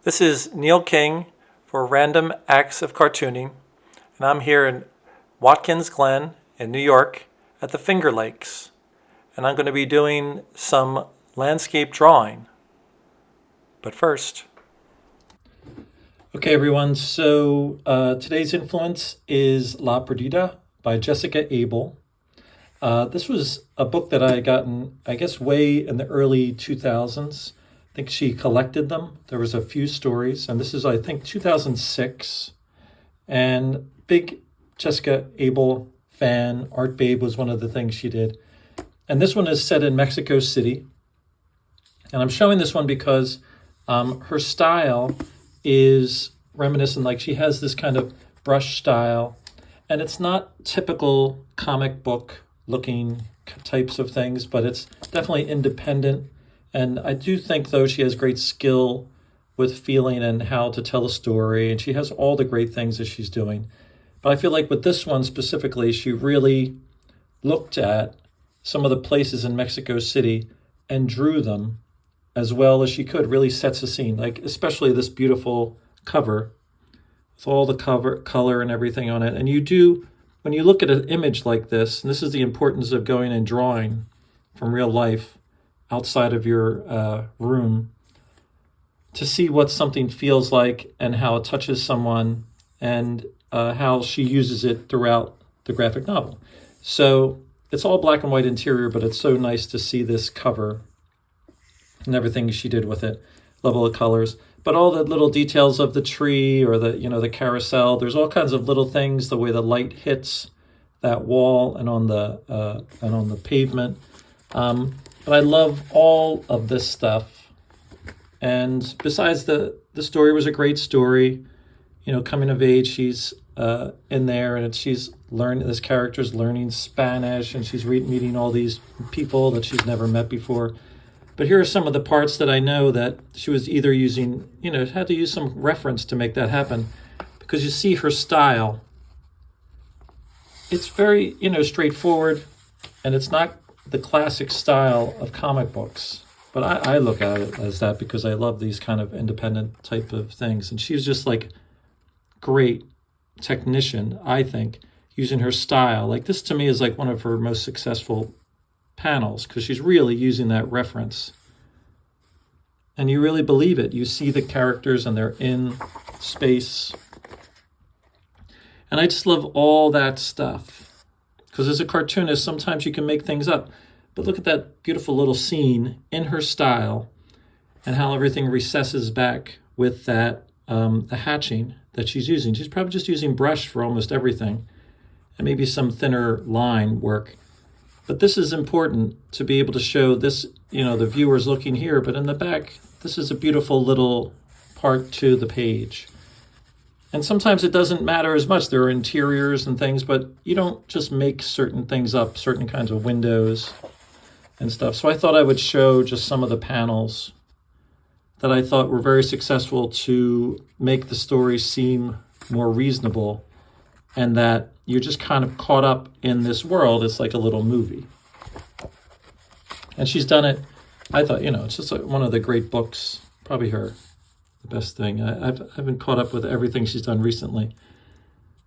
This is Neil King for Random Acts of Cartooning, and I'm here in Watkins Glen in New York at the Finger Lakes, and I'm going to be doing some landscape drawing. But first. Okay, everyone, so today's influence is La Perdida by Jessica Abel. This was a book that I had gotten, I guess, way in the early 2000s. I think she collected them. There was a few stories, and this is, I think, 2006. And big Jessica Abel fan. Art Babe was one of the things she did. And this one is set in Mexico City. And I'm showing this one because her style is reminiscent, like she has this kind of brush style. And it's not typical comic book looking types of things, but it's definitely independent. And I do think, though, she has great skill with feeling and how to tell a story, and she has all the great things that she's doing. But I feel like with this one specifically, she really looked at some of the places in Mexico City and drew them as well as she could, really sets a scene, like especially this beautiful cover with all the color and everything on it. And you do, when you look at an image like this, and this is the importance of going and drawing from real life outside of your room, to see what something feels like and how it touches someone and how she uses it throughout the graphic novel. So it's all black and white interior, but it's so nice to see this cover and everything she did with it, level of colors. But all the little details of the tree or the carousel, there's all kinds of little things, the way the light hits that wall and on the pavement. But I love all of this stuff. And besides, the story was a great story. Coming of age, she's in there, and this character's learning Spanish, and she's meeting all these people that she's never met before. But here are some of the parts that I know that she was either using, had to use some reference to make that happen, because you see her style. It's very, straightforward, and it's not the classic style of comic books. But I look at it as that because I love these kind of independent type of things. And she's just like great technician, I think, using her style. Like this to me is like one of her most successful panels because she's really using that reference. And you really believe it. You see the characters and they're in space. And I just love all that stuff. Because as a cartoonist, sometimes you can make things up. But look at that beautiful little scene in her style and how everything recesses back with that, the hatching that she's using. She's probably just using brush for almost everything and maybe some thinner line work. But this is important to be able to show this, the viewers looking here, but in the back, this is a beautiful little part to the page. And sometimes it doesn't matter as much. There are interiors and things, but you don't just make certain things up, certain kinds of windows and stuff. So I thought I would show just some of the panels that I thought were very successful to make the story seem more reasonable and that you're just kind of caught up in this world. It's like a little movie. And she's done it, I thought, it's just like one of the great books, probably the best thing. I've been caught up with everything she's done recently.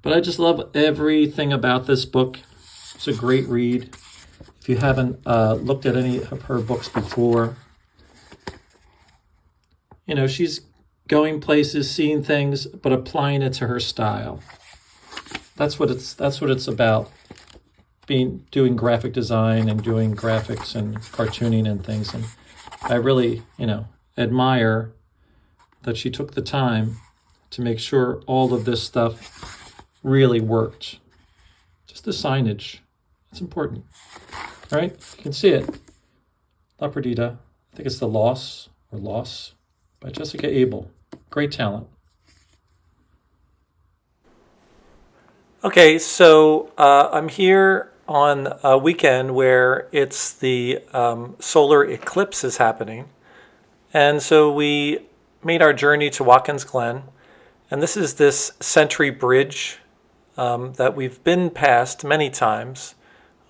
But I just love everything about this book. It's a great read. If you haven't looked at any of her books before, she's going places, seeing things, but applying it to her style. That's what it's about. Doing graphic design and doing graphics and cartooning and things. And I really, admire that she took the time to make sure all of this stuff really worked. Just the signage. It's important. All right, you can see it. La Perdida. I think it's The Loss by Jessica Abel. Great talent. Okay, so I'm here on a weekend where it's the solar eclipse is happening. And so we made our journey to Watkins Glen. And this is this Century Bridge that we've been past many times.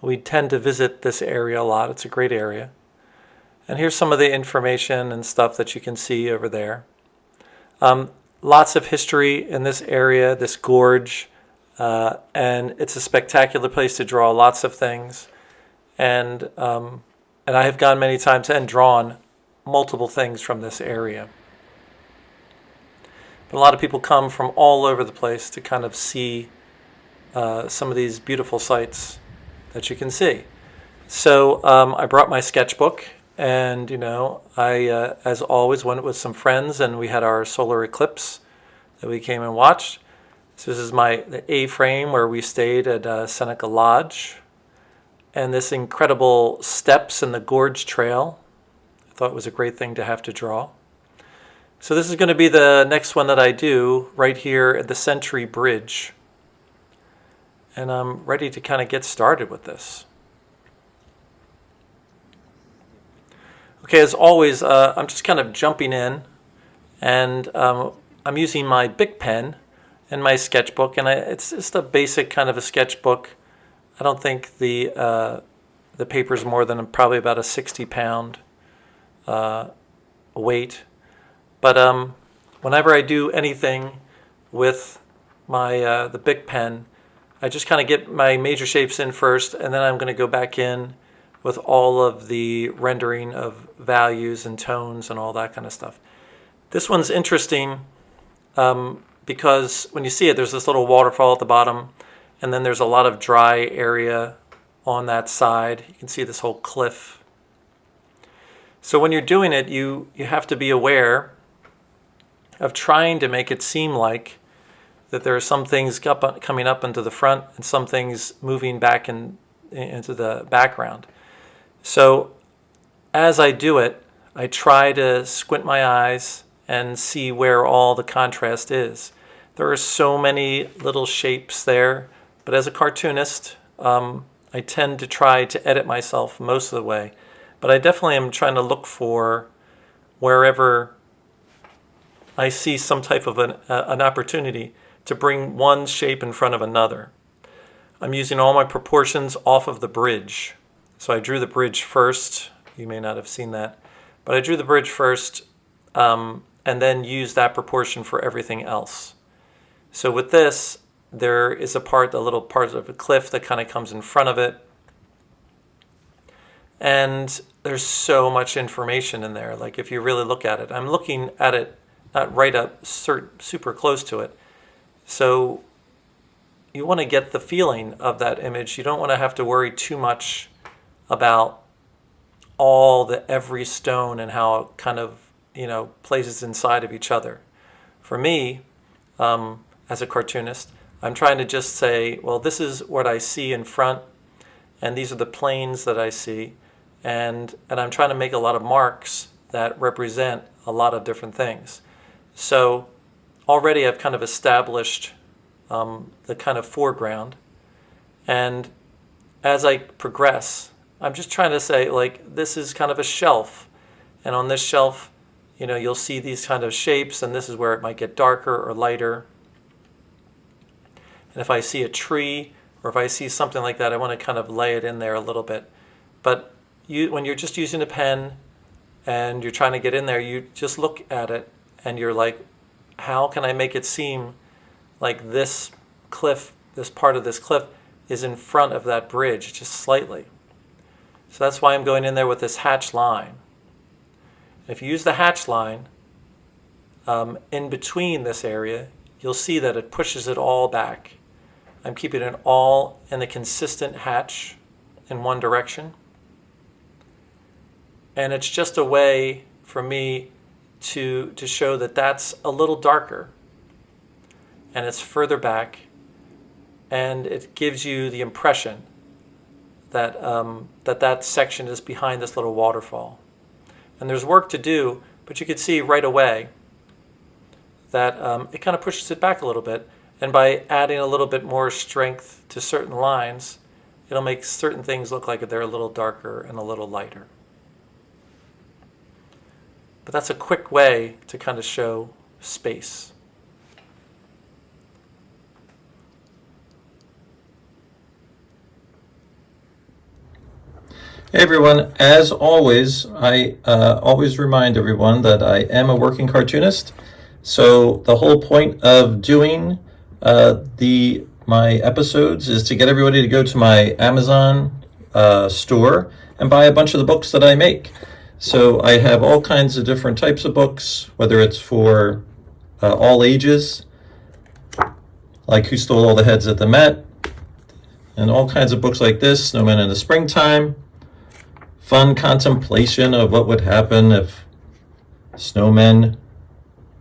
We tend to visit this area a lot. It's a great area. And here's some of the information and stuff that you can see over there. Lots of history in this area, this gorge, and it's a spectacular place to draw lots of things. And I have gone many times and drawn multiple things from this area. But a lot of people come from all over the place to kind of see some of these beautiful sights that you can see. So I brought my sketchbook, and I, as always, went with some friends, and we had our solar eclipse that we came and watched. So this is the A-frame where we stayed at Seneca Lodge, and this incredible steps in the gorge trail. I thought it was a great thing to have to draw. So this is going to be the next one that I do right here at the Century Bridge. And I'm ready to kind of get started with this. Okay, as always, I'm just kind of jumping in, and I'm using my Bic pen and my sketchbook, and it's just a basic kind of a sketchbook. I don't think the paper's more than probably about a 60-pound weight. But whenever I do anything with my the Bic pen, I just kind of get my major shapes in first, and then I'm going to go back in with all of the rendering of values and tones and all that kind of stuff. This one's interesting because when you see it, there's this little waterfall at the bottom, and then there's a lot of dry area on that side. You can see this whole cliff. So when you're doing it, you have to be aware of trying to make it seem like that there are some things coming up into the front and some things moving back into the background. So as I do it, I try to squint my eyes and see where all the contrast is. There are so many little shapes there, but as a cartoonist, I tend to try to edit myself most of the way. But I definitely am trying to look for wherever I see some type of an opportunity to bring one shape in front of another. I'm using all my proportions off of the bridge. So I drew the bridge first. You may not have seen that. But I drew the bridge first and then used that proportion for everything else. So with this, there is a little part of a cliff that kind of comes in front of it. And there's so much information in there. Like if you really look at it, I'm looking at it not right up, super close to it. So you want to get the feeling of that image. You don't want to have to worry too much about every stone and how it kind of, places inside of each other. For me, as a cartoonist, I'm trying to just say, well, this is what I see in front, and these are the planes that I see, and I'm trying to make a lot of marks that represent a lot of different things. So already I've kind of established the kind of foreground, and as I progress, I'm just trying to say, like, this is kind of a shelf, and on this shelf, you'll see these kind of shapes, and this is where it might get darker or lighter. And if I see a tree or if I see something like that, I want to kind of lay it in there a little bit. But when you're just using a pen and you're trying to get in there, you just look at it and you're like, how can I make it seem like this cliff, this part of this cliff is in front of that bridge, just slightly. So that's why I'm going in there with this hatch line. If you use the hatch line in between this area, you'll see that it pushes it all back. I'm keeping it all in a consistent hatch in one direction. And it's just a way for me to show that that's a little darker and it's further back, and it gives you the impression that that section is behind this little waterfall. And there's work to do, but you can see right away that it kind of pushes it back a little bit. And by adding a little bit more strength to certain lines, it'll make certain things look like they're a little darker and a little lighter. But that's a quick way to kind of show space. Hey everyone, as always, I always remind everyone that I am a working cartoonist. So the whole point of doing my episodes is to get everybody to go to my Amazon store and buy a bunch of the books that I make. So I have all kinds of different types of books, whether it's for all ages, like Who Stole All the Heads at the Met, and all kinds of books like this, Snowmen in the Springtime, fun contemplation of what would happen if snowmen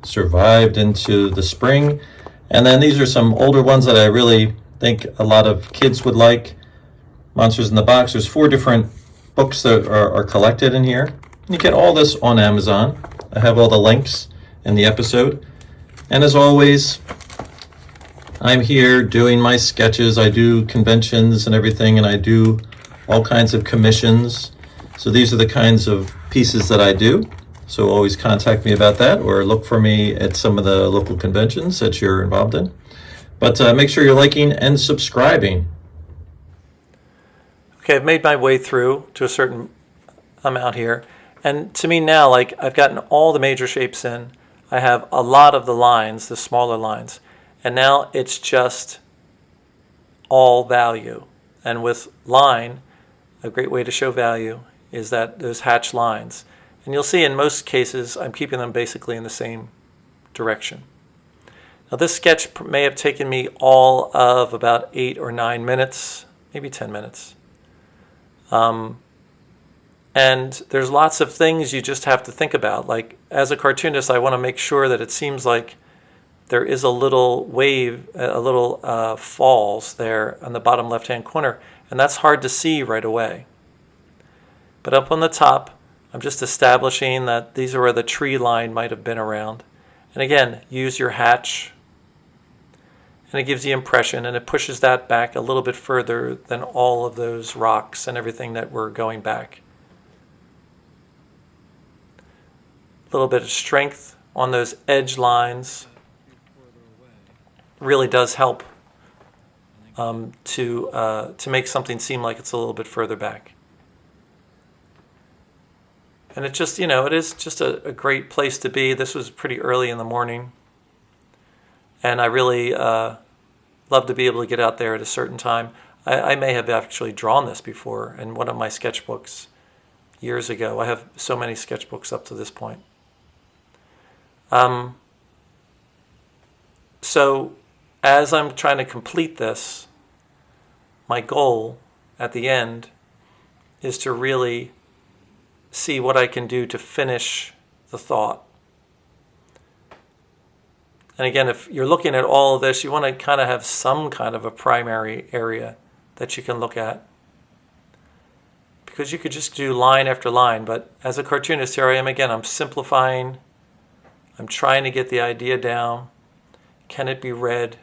survived into the spring. And then these are some older ones that I really think a lot of kids would like. Monsters in the Box. There's 4 different books that are collected in here. You get all this on Amazon. I have all the links in the episode. And as always, I'm here doing my sketches. I do conventions and everything, and I do all kinds of commissions. So these are the kinds of pieces that I do. So always contact me about that, or look for me at some of the local conventions that you're involved in. But make sure you're liking and subscribing. Okay, I've made my way through to a certain amount here. And to me now, like, I've gotten all the major shapes in. I have a lot of the lines, the smaller lines. And now it's just all value. And with line, a great way to show value is that those hatched lines. And you'll see in most cases, I'm keeping them basically in the same direction. Now this sketch may have taken me all of about 8 or 9 minutes, maybe 10 minutes. And there's lots of things you just have to think about. Like, as a cartoonist, I want to make sure that it seems like there is a little wave, a little falls there on the bottom left-hand corner. And that's hard to see right away. But up on the top, I'm just establishing that these are where the tree line might have been around. And again, use your hatch. And it gives the impression, and it pushes that back a little bit further than all of those rocks and everything that were going back. A little bit of strength on those edge lines really does help to make something seem like it's a little bit further back. And it just, it is just a great place to be. This was pretty early in the morning. And I really love to be able to get out there at a certain time. I may have actually drawn this before in one of my sketchbooks years ago. I have so many sketchbooks up to this point. So as I'm trying to complete this, my goal at the end is to really see what I can do to finish the thought. And again, if you're looking at all of this, you want to kind of have some kind of a primary area that you can look at. Because you could just do line after line, but as a cartoonist, here I am again, I'm simplifying. I'm trying to get the idea down. Can it be read?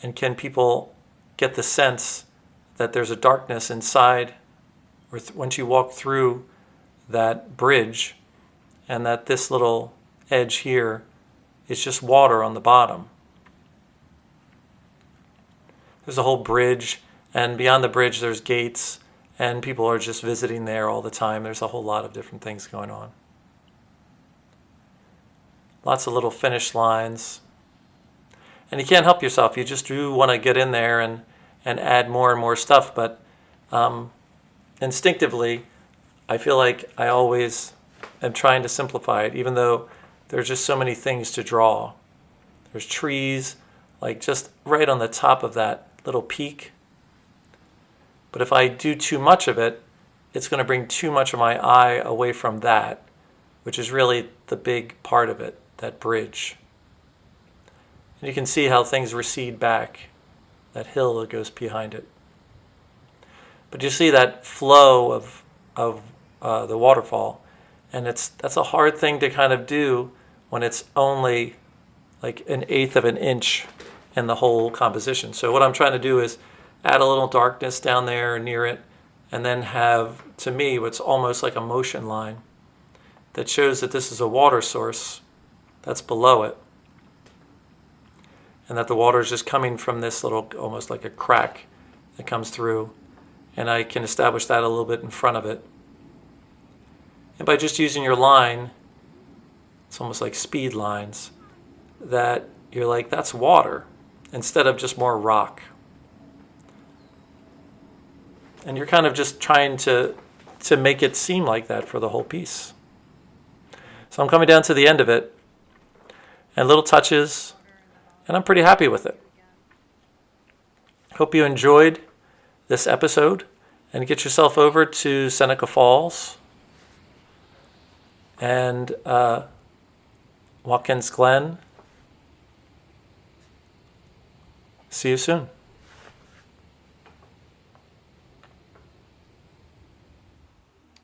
And can people get the sense that there's a darkness inside, or once you walk through that bridge, and that this little edge here is just water on the bottom. There's a whole bridge, and beyond the bridge there's gates, and people are just visiting there all the time. There's a whole lot of different things going on. Lots of little finish lines. And you can't help yourself. You just do want to get in there and add more and more stuff, but instinctively, I feel like I always am trying to simplify it, even though there's just so many things to draw. There's trees, like just right on the top of that little peak. But if I do too much of it, it's going to bring too much of my eye away from that, which is really the big part of it, that bridge. And you can see how things recede back, that hill that goes behind it. But you see that flow of the waterfall, and that's a hard thing to kind of do when it's only like 1/8 of an inch in the whole composition. So what I'm trying to do is add a little darkness down there near it, and then have, to me, what's almost like a motion line that shows that this is a water source that's below it, and that the water is just coming from this little, almost like a crack that comes through, and I can establish that a little bit in front of it. And by just using your line, it's almost like speed lines, that you're like, that's water, instead of just more rock. And you're kind of just trying to make it seem like that for the whole piece. So I'm coming down to the end of it, and little touches, and I'm pretty happy with it. Hope you enjoyed this episode, and get yourself over to Seneca Falls and Watkins Glen. See you soon.